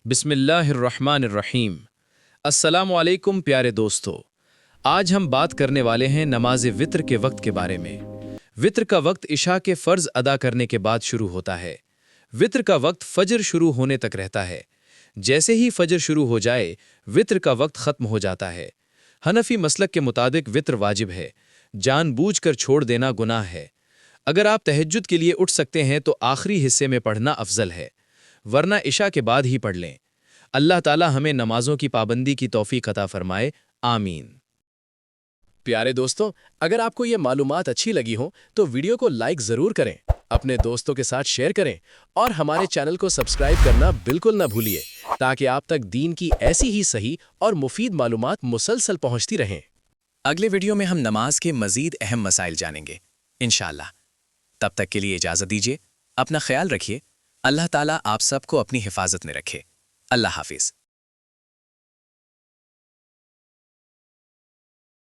बिस्मिल्लाहिर्रहमानिर्रहीम। अस्सलामु अलैकुम प्यारे दोस्तों। आज हम बात करने वाले हैं नमाज वित्र के वक्त के बारे में। वित्र का वक्त इशा के फ़र्ज़ अदा करने के बाद शुरू होता है। वित्र का वक्त फजर शुरू होने तक रहता है। जैसे ही फजर शुरू हो जाए वित्र का वक्त ख़त्म हो जाता है। हनफी मसलक के मुताबिक वित्र वाजिब है, जानबूझकर छोड़ देना गुनाह है। अगर आप तहज्जुद के लिए उठ सकते हैं तो आखिरी हिस्से में पढ़ना अफजल है, वरना इशा के बाद ही पढ़ लें। अल्लाह ताला हमें नमाजों की पाबंदी की तौफीक अता फरमाए, आमीन। प्यारे दोस्तों, अगर आपको ये मालूमात अच्छी लगी हो तो वीडियो को लाइक ज़रूर करें, अपने दोस्तों के साथ शेयर करें और हमारे चैनल को सब्सक्राइब करना बिल्कुल ना भूलिए, ताकि आप तक दीन की ऐसी ही सही और मुफीद मालूमात मुसलसल पहुंचती रहें। अगले वीडियो में हम नमाज के मज़ीद अहम मसाइल जानेंगे इंशाअल्लाह। तब तक के लिए इजाज़त दीजिए। अपना ख्याल रखिए। अल्लाह ताला आप सबको अपनी हिफाजत में रखे। अल्लाह हाफिज़।